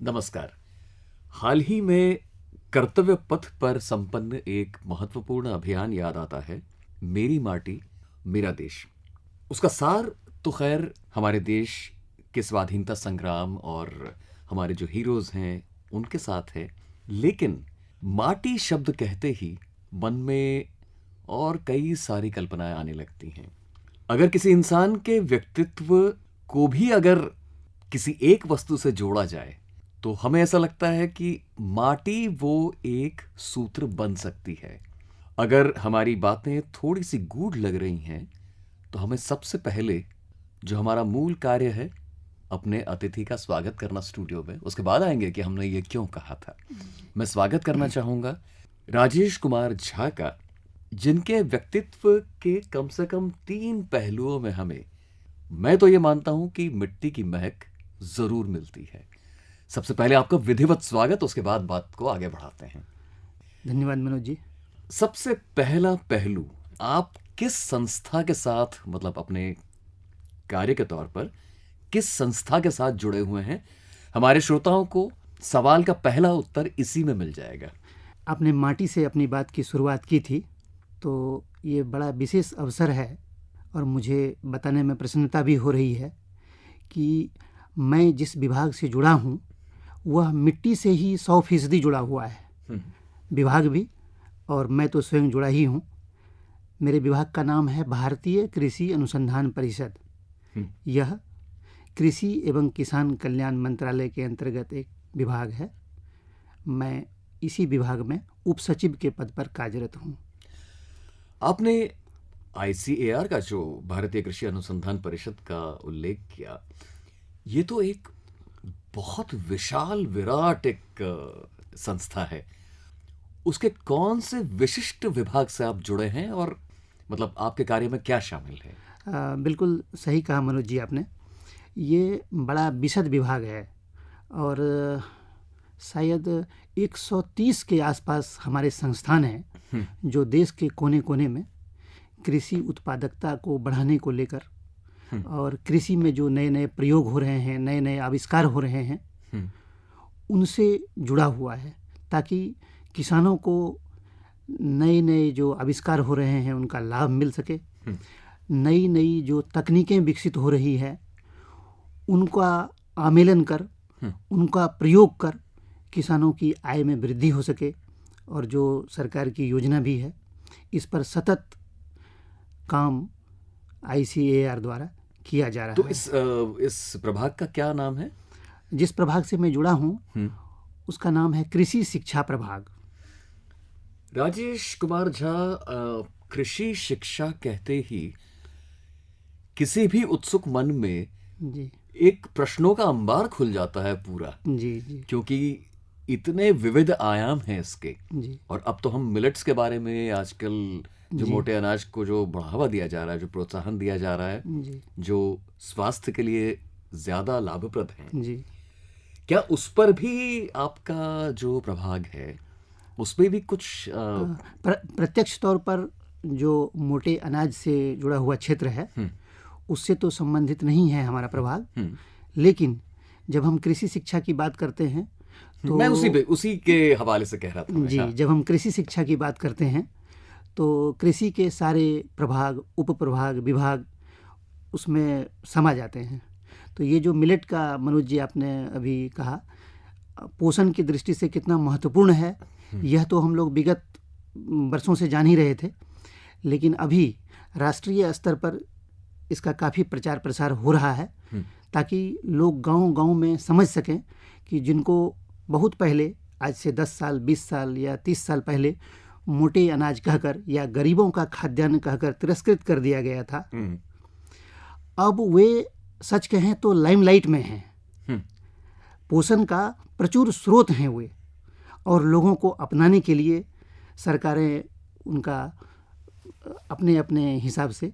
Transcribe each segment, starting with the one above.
नमस्कार। हाल ही में कर्तव्य पथ पर संपन्न एक महत्वपूर्ण अभियान याद आता है, मेरी माटी मेरा देश। उसका सार तो खैर हमारे देश के स्वाधीनता संग्राम और हमारे जो हीरोज हैं उनके साथ है, लेकिन माटी शब्द कहते ही मन में और कई सारी कल्पनाएं आने लगती हैं। अगर किसी इंसान के व्यक्तित्व को भी अगर किसी एक वस्तु से जोड़ा जाए तो हमें ऐसा लगता है कि माटी वो एक सूत्र बन सकती है। अगर हमारी बातें थोड़ी सी गूढ़ लग रही हैं तो हमें सबसे पहले जो हमारा मूल कार्य है, अपने अतिथि का स्वागत करना स्टूडियो में। उसके बाद आएंगे कि हमने ये क्यों कहा था। मैं स्वागत करना चाहूंगा राजेश कुमार झा का, जिनके व्यक्तित्व के कम से कम 3 पहलुओं में हमें, मैं तो ये मानता हूं कि मिट्टी की महक जरूर मिलती है। सबसे पहले आपका विधिवत स्वागत, उसके बाद बात को आगे बढ़ाते हैं। धन्यवाद मनोज जी। सबसे पहला पहलू, आप किस संस्था के साथ, मतलब अपने कार्य के तौर पर किस संस्था के साथ जुड़े हुए हैं? हमारे श्रोताओं को सवाल का पहला उत्तर इसी में मिल जाएगा। आपने माटी से अपनी बात की शुरुआत की थी, तो ये बड़ा विशेष अवसर है और मुझे बताने में प्रसन्नता भी हो रही है कि मैं जिस विभाग से जुड़ा हूँ वह मिट्टी से ही 100% जुड़ा हुआ है। विभाग भी और मैं तो स्वयं जुड़ा ही हूँ। मेरे विभाग का नाम है भारतीय कृषि अनुसंधान परिषद। यह कृषि एवं किसान कल्याण मंत्रालय के अंतर्गत एक विभाग है। मैं इसी विभाग में उप सचिव के पद पर कार्यरत हूँ। आपने आईसीएआर का, जो भारतीय कृषि अनुसंधान परिषद का उल्लेख किया, ये तो एक बहुत विशाल विराट एक संस्था है। उसके कौन से विशिष्ट विभाग से आप जुड़े हैं और मतलब आपके कार्य में क्या शामिल है? बिल्कुल सही कहा मनोज जी आपने। ये बड़ा विशद विभाग है और शायद 130 के आसपास हमारे संस्थान हैं जो देश के कोने कोने में कृषि उत्पादकता को बढ़ाने को लेकर और कृषि में जो नए नए प्रयोग हो रहे हैं, नए नए आविष्कार हो रहे हैं, उनसे जुड़ा हुआ है, ताकि किसानों को नए नए जो आविष्कार हो रहे हैं उनका लाभ मिल सके। नई नई जो तकनीकें विकसित हो रही है उनका आमेलन कर, उनका प्रयोग कर किसानों की आय में वृद्धि हो सके। और जो सरकार की योजना भी है, इस पर सतत काम आईसीएआर द्वारा किया जा रहा तो है। इस प्रभाग का क्या नाम है? जिस प्रभाग से मैं जुड़ा हूँ उसका नाम है कृषि शिक्षा प्रभाग। राजेश कुमार झा, कृषि शिक्षा कहते ही किसी भी उत्सुक मन में जी एक प्रश्नों का अंबार खुल जाता है पूरा, जी जी क्योंकि इतने विविध आयाम हैं इसके। जी और अब तो हम मिलेट्स के बारे में, आजकल जो जी मोटे अनाज को जो बढ़ावा दिया जा रहा है, जो प्रोत्साहन दिया जा रहा है, जी जो स्वास्थ्य के लिए ज्यादा लाभप्रद हैं, जी क्या उस पर भी आपका जो प्रभाग है उस पर भी कुछ प्रत्यक्ष तौर पर जो मोटे अनाज से जुड़ा हुआ क्षेत्र है उससे तो संबंधित नहीं है हमारा प्रभाग। लेकिन जब हम कृषि शिक्षा की बात करते हैं तो मैं उसी के हवाले से कह रहा था मैं। जी, हाँ। जब हम कृषि शिक्षा की बात करते हैं तो कृषि के सारे प्रभाग, उप प्रभाग, विभाग उसमें समा जाते हैं। तो ये जो मिलेट का मनोज जी आपने अभी कहा, पोषण की दृष्टि से कितना महत्वपूर्ण है, यह तो हम लोग विगत वर्षों से जान ही रहे थे। लेकिन अभी राष्ट्रीय स्तर पर इसका काफ़ी प्रचार प्रसार हो रहा है, ताकि लोग गांव-गांव में समझ सकें कि जिनको बहुत पहले, आज से 10 साल, 20 साल या 30 साल पहले मोटे अनाज कहकर या गरीबों का खाद्यान्न कहकर तिरस्कृत कर दिया गया था, अब वे सच कहें तो लाइमलाइट में हैं। पोषण का प्रचुर स्रोत हैं वे, और लोगों को अपनाने के लिए सरकारें उनका अपने अपने हिसाब से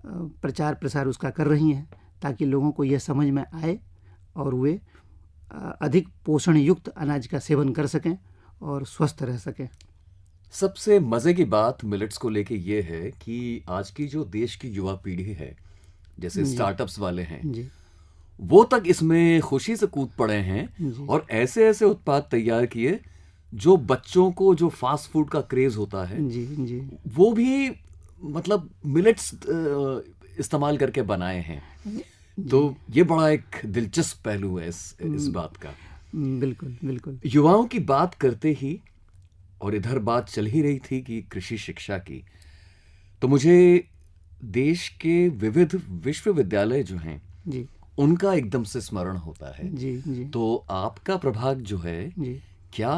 प्रचार प्रसार उसका कर रही हैं, ताकि लोगों को यह समझ में आए और वे अधिक पोषण युक्त अनाज का सेवन कर सकें और स्वस्थ रह सकें। सबसे मजे की बात मिलेट्स को लेके ये है कि आज की जो देश की युवा पीढ़ी है, जैसे जी स्टार्टअप्स वाले हैं, जी वो तक इसमें खुशी से कूद पड़े हैं जी और ऐसे ऐसे उत्पाद तैयार किए जो बच्चों को जो फास्ट फूड का क्रेज होता है जी जी वो भी मतलब मिलेट्स इस्तेमाल करके बनाए हैं। तो जी। ये बड़ा एक दिलचस्प पहलू है इस बात का। बिल्कुल बिल्कुल। युवाओं की बात करते ही और इधर बात चल ही रही थी कि कृषि शिक्षा की, तो मुझे देश के विविध विश्वविद्यालय जो हैं जी उनका एकदम से स्मरण होता है। जी जी तो आपका प्रभाग जो है जी। क्या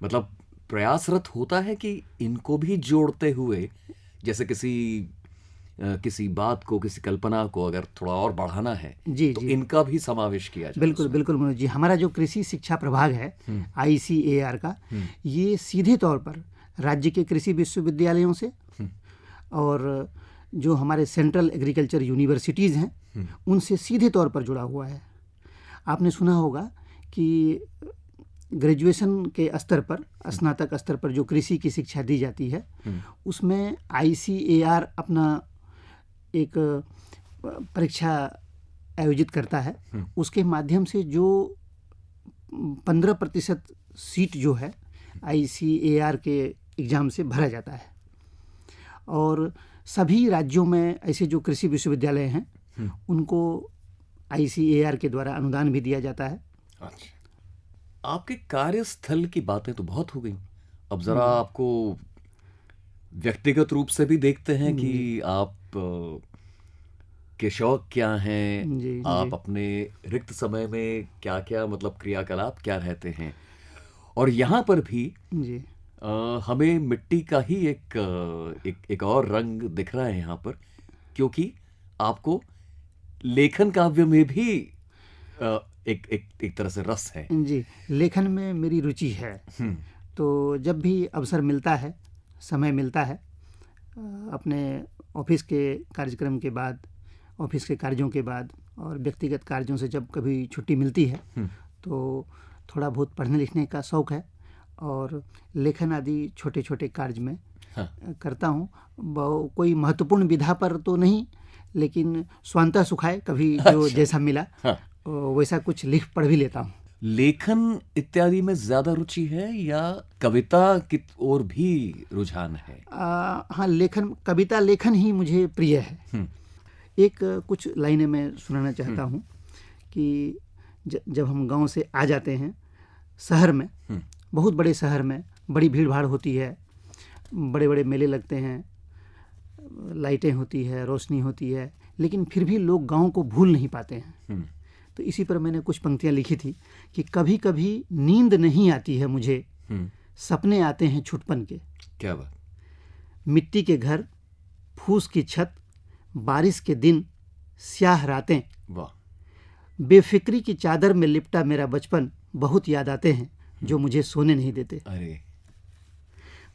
मतलब प्रयासरत होता है कि इनको भी जोड़ते हुए, जैसे किसी बात को, किसी कल्पना को अगर थोड़ा और बढ़ाना है जी तो जी। इनका भी समावेश किया जाए बिल्कुल उसमें? बिल्कुल मनोज जी, हमारा जो कृषि शिक्षा प्रभाग है ICAR का, ये सीधे तौर पर राज्य के कृषि विश्वविद्यालयों से और जो हमारे सेंट्रल एग्रीकल्चर यूनिवर्सिटीज़ हैं उनसे सीधे तौर पर जुड़ा हुआ है। आपने सुना होगा कि ग्रेजुएशन के स्तर पर, स्नातक स्तर पर जो कृषि की शिक्षा दी जाती है उसमें ICAR अपना एक परीक्षा आयोजित करता है। उसके माध्यम से जो 15% सीट जो है ICAR के एग्ज़ाम से भरा जाता है और सभी राज्यों में ऐसे जो कृषि विश्वविद्यालय हैं उनको ICAR के द्वारा अनुदान भी दिया जाता है। अच्छा, आपके कार्यस्थल की बातें तो बहुत हो गई, अब जरा आपको व्यक्तिगत रूप से भी देखते हैं कि आप के शौक क्या हैं, जी जी आप अपने रिक्त समय में क्या क्या मतलब क्रियाकलाप क्या रहते हैं। और यहाँ पर भी जी हमें मिट्टी का ही एक और रंग दिख रहा है यहाँ पर, क्योंकि आपको लेखन काव्य में भी एक तरह से रस है। जी। लेखन में मेरी रुचि है, तो जब भी अवसर मिलता है, समय मिलता है, अपने ऑफिस के कार्यक्रम के बाद, ऑफिस के कार्यों के बाद और व्यक्तिगत कार्यों से जब कभी छुट्टी मिलती है तो थोड़ा बहुत पढ़ने लिखने का शौक़ है और लेखन आदि छोटे छोटे कार्य में करता हूँ। कोई महत्वपूर्ण विधा पर तो नहीं, लेकिन स्वांतः सुखाए कभी जो अच्छा। जैसा मिला वैसा कुछ लिख पढ़ भी लेता हूँ। लेखन इत्यादि में ज्यादा रुचि है या कविता की ओर भी रुझान है? हाँ, कविता लेखन ही मुझे प्रिय है। एक कुछ लाइनें मैं सुनाना चाहता हूँ कि जब हम गांव से आ जाते हैं शहर में, बहुत बड़े शहर में बड़ी भीड़ भाड़ होती है, बड़े बड़े मेले लगते हैं, लाइटें होती है, रोशनी होती है, लेकिन फिर भी लोग गांव को भूल नहीं पाते हैं। तो इसी पर मैंने कुछ पंक्तियां लिखी थी कि कभी कभी नींद नहीं आती है मुझे, सपने आते हैं छुटपन के। क्या बात! मिट्टी के घर, फूस की छत, बारिश के दिन, स्याह रातें, वाह! बेफिक्री की चादर में लिपटा मेरा बचपन बहुत याद आते हैं जो मुझे सोने नहीं देते। अरे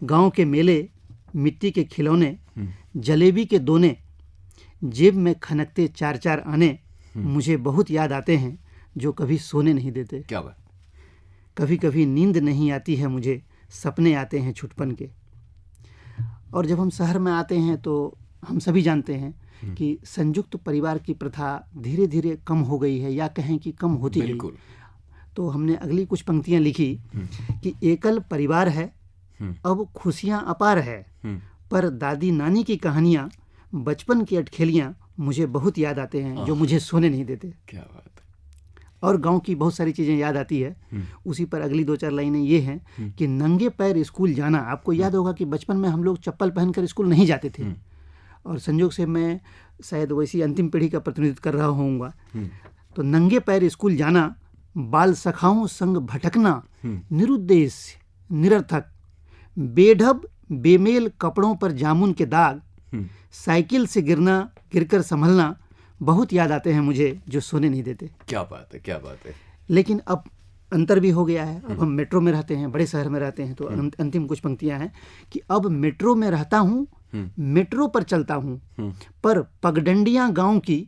गांव के मेले, मिट्टी के खिलौने, जलेबी के दोने, जेब में खनकते 4-4 आने मुझे बहुत याद आते हैं जो कभी सोने नहीं देते। क्या बात! कभी कभी नींद नहीं आती है मुझे, सपने आते हैं छुटपन के। और जब हम शहर में आते हैं तो हम सभी जानते हैं कि संयुक्त परिवार की प्रथा धीरे धीरे कम हो गई है, या कहें कि कम होती गई। तो हमने अगली कुछ पंक्तियां लिखी कि एकल परिवार है, अब खुशियां अपार है, पर दादी नानी की कहानियां, बचपन की अटखेलियां मुझे बहुत याद आते हैं जो मुझे सोने नहीं देते। क्या बात! और गांव की बहुत सारी चीज़ें याद आती है। उसी पर अगली 2-4 लाइनें ये हैं कि नंगे पैर स्कूल जाना। आपको याद होगा कि बचपन में हम लोग चप्पल पहनकर स्कूल नहीं जाते थे, और संयोग से मैं शायद वैसी अंतिम पीढ़ी का प्रतिनिधित्व कर रहा होऊंगा। तो नंगे पैर स्कूल जाना, बाल सखाओं संग भटकना, निरुद्देश्य निरर्थक, बेढब बेमेल कपड़ों पर जामुन के दाग, साइकिल से गिरकर संभलना बहुत याद आते हैं मुझे जो सोने नहीं देते। क्या बात है, क्या बात है! लेकिन अब अंतर भी हो गया है। अब हम मेट्रो में रहते हैं, बड़े शहर में रहते हैं। तो अंतिम कुछ पंक्तियां हैं कि अब मेट्रो में रहता हूँ, मेट्रो पर चलता हूँ, पर पगडंडियां गांव की,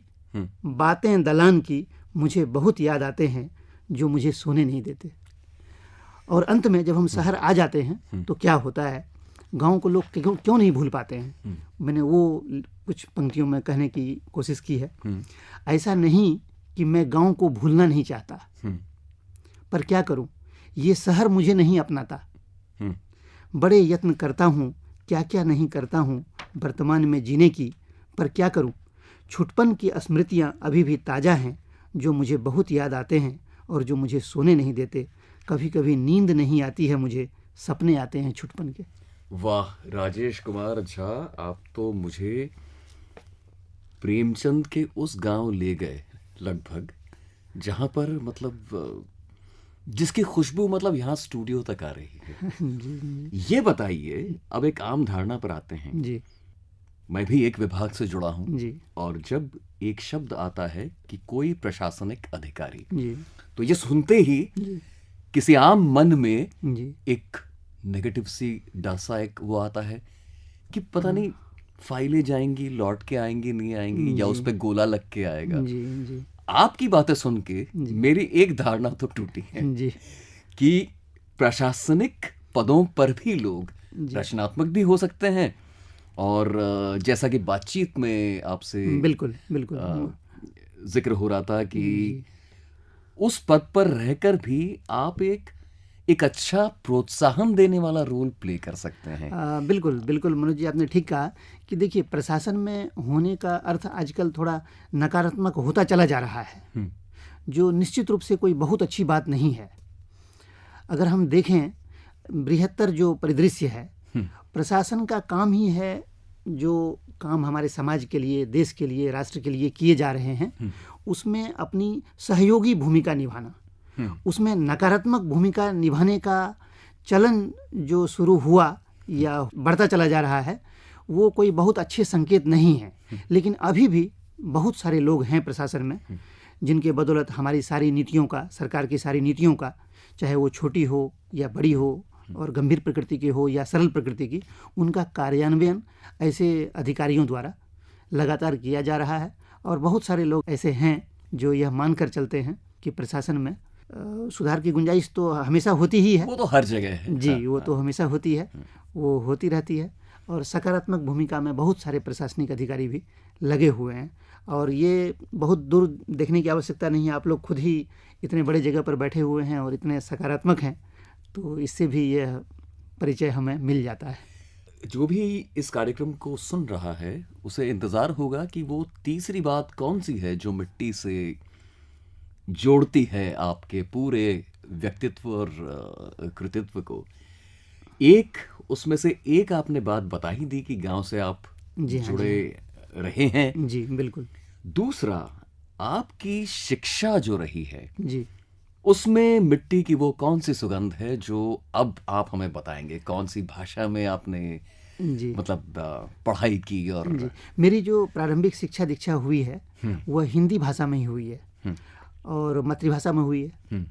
बातें दलान की मुझे बहुत याद आते हैं जो मुझे सोने नहीं देते। और अंत में जब हम शहर आ जाते हैं तो क्या होता है, गांव को लोग क्यों नहीं भूल पाते हैं। मैंने वो कुछ पंक्तियों में कहने की कोशिश की है। ऐसा नहीं कि मैं गांव को भूलना नहीं चाहता, पर क्या करूं, ये शहर मुझे नहीं अपनाता। बड़े यत्न करता हूं, क्या क्या नहीं करता हूं वर्तमान में जीने की, पर क्या करूं, छुटपन की स्मृतियां अभी भी ताज़ा हैं, जो मुझे बहुत याद आते हैं और जो मुझे सोने नहीं देते। कभी कभी नींद नहीं आती है मुझे, सपने आते हैं छुटपन के। वाह राजेश कुमार झा, आप तो मुझे प्रेमचंद के उस गांव ले गए लगभग, जहां पर मतलब जिसकी खुशबू मतलब यहाँ स्टूडियो तक आ रही है। जी ये बताइए, अब एक आम धारणा पर आते हैं। जी मैं भी एक विभाग से जुड़ा हूं, जी और जब एक शब्द आता है कि कोई प्रशासनिक अधिकारी, जी तो ये सुनते ही जी किसी आम मन में जी एक नेगेटिव सी डर सा एक वो आता है कि पता नहीं फाइलें जाएंगी, लौट के आएंगी नहीं आएंगी, या जी उस पे गोला लग के आएगा। जी जी आपकी बातें सुन के जी मेरी एक धारणा तो टूटी है जी कि प्रशासनिक पदों पर भी लोग जी रचनात्मक भी हो सकते हैं, और जैसा कि बातचीत में आपसे बिल्कुल बिल्कुल। जिक्र हो रहा था कि जी उस पद पर रहकर भी आप एक अच्छा प्रोत्साहन देने वाला रोल प्ले कर सकते हैं। बिल्कुल बिल्कुल मनोज जी, आपने ठीक कहा कि देखिए, प्रशासन में होने का अर्थ आजकल थोड़ा नकारात्मक होता चला जा रहा है, जो निश्चित रूप से कोई बहुत अच्छी बात नहीं है। अगर हम देखें बृहत्तर जो परिदृश्य है, प्रशासन का काम ही है जो काम हमारे समाज के लिए, देश के लिए, राष्ट्र के लिए किए जा रहे हैं, उसमें अपनी सहयोगी भूमिका निभाना। उसमें नकारात्मक भूमिका निभाने का चलन जो शुरू हुआ या बढ़ता चला जा रहा है, वो कोई बहुत अच्छे संकेत नहीं है। लेकिन अभी भी बहुत सारे लोग हैं प्रशासन में जिनके बदौलत हमारी सारी नीतियों का, सरकार की सारी नीतियों का, चाहे वो छोटी हो या बड़ी हो, और गंभीर प्रकृति की हो या सरल प्रकृति की, उनका कार्यान्वयन ऐसे अधिकारियों द्वारा लगातार किया जा रहा है। और बहुत सारे लोग ऐसे हैं जो यह मानकर चलते हैं कि प्रशासन में सुधार की गुंजाइश तो हमेशा होती ही है। वो तो हर जगह है जी, वो तो हमेशा होती है, वो होती रहती है। और सकारात्मक भूमिका में बहुत सारे प्रशासनिक अधिकारी भी लगे हुए हैं, और ये बहुत दूर देखने की आवश्यकता नहीं है। आप लोग खुद ही इतने बड़े जगह पर बैठे हुए हैं और इतने सकारात्मक हैं, तो इससे भी यह परिचय हमें मिल जाता है। जो भी इस कार्यक्रम को सुन रहा है उसे इंतजार होगा कि वो तीसरी बात कौन सी है जो मिट्टी से जोड़ती है आपके पूरे व्यक्तित्व और कृतित्व को। एक उसमें से एक आपने बात बता ही दी कि गांव से आप जी हाँ, जुड़े रहे हैं। जी बिल्कुल। दूसरा, आपकी शिक्षा जो रही है, जी उसमें मिट्टी की वो कौन सी सुगंध है जो अब आप हमें बताएंगे? कौन सी भाषा में आपने जी मतलब पढ़ाई की? और जी मेरी जो प्रारंभिक शिक्षा दीक्षा हुई है वह हिंदी भाषा में ही हुई है और मातृभाषा में हुई है।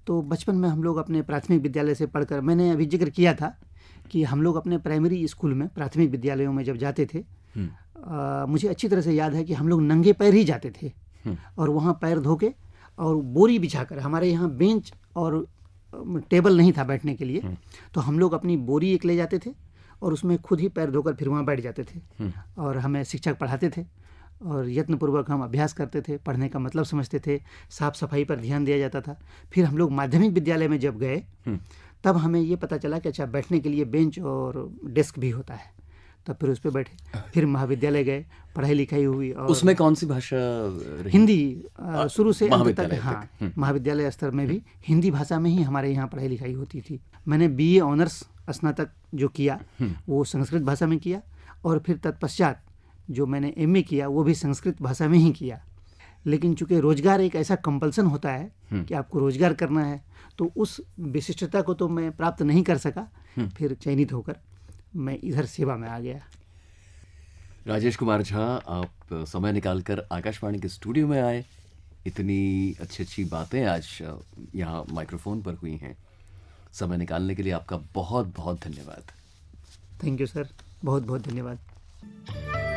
तो बचपन में हम लोग अपने प्राथमिक विद्यालय से पढ़कर, मैंने अभी जिक्र किया था कि हम लोग अपने प्राइमरी स्कूल में, प्राथमिक विद्यालयों में जब जाते थे, मुझे अच्छी तरह से याद है कि हम लोग नंगे पैर ही जाते थे, और वहाँ पैर धो के और बोरी बिछाकर, हमारे यहाँ बेंच और टेबल नहीं था बैठने के लिए, तो हम लोग अपनी बोरी एक ले जाते थे और उसमें खुद ही पैर धोकर फिर वहाँ बैठ जाते थे। और हमें शिक्षक पढ़ाते थे और यत्नपूर्वक हम अभ्यास करते थे, पढ़ने का मतलब समझते थे, साफ सफाई पर ध्यान दिया जाता था। फिर हम लोग माध्यमिक विद्यालय में जब गए तब हमें ये पता चला कि अच्छा, बैठने के लिए बेंच और डेस्क भी होता है, तब फिर उस पर बैठे। फिर महाविद्यालय गए, पढ़ाई लिखाई हुई। और उसमें कौन सी भाषा रही? हिंदी शुरू से अंत तक। महाविद्यालय हाँ, महाविद्यालय स्तर में भी हिंदी भाषा में ही हमारे यहाँ पढ़ाई लिखाई होती थी। मैंने बीए ऑनर्स स्नातक जो किया वो संस्कृत भाषा में किया, और फिर तत्पश्चात जो मैंने एमए किया वो भी संस्कृत भाषा में ही किया। लेकिन चूंकि रोजगार एक ऐसा कंपल्सन होता है कि आपको रोजगार करना है, तो उस विशिष्टता को तो मैं प्राप्त नहीं कर सका। फिर चयनित होकर मैं इधर सेवा में आ गया। राजेश कुमार झा, आप समय निकालकर आकाशवाणी के स्टूडियो में आए, इतनी अच्छी अच्छी बातें आज यहाँ माइक्रोफोन पर हुई हैं। समय निकालने के लिए आपका बहुत बहुत धन्यवाद। थैंक यू सर, बहुत बहुत धन्यवाद।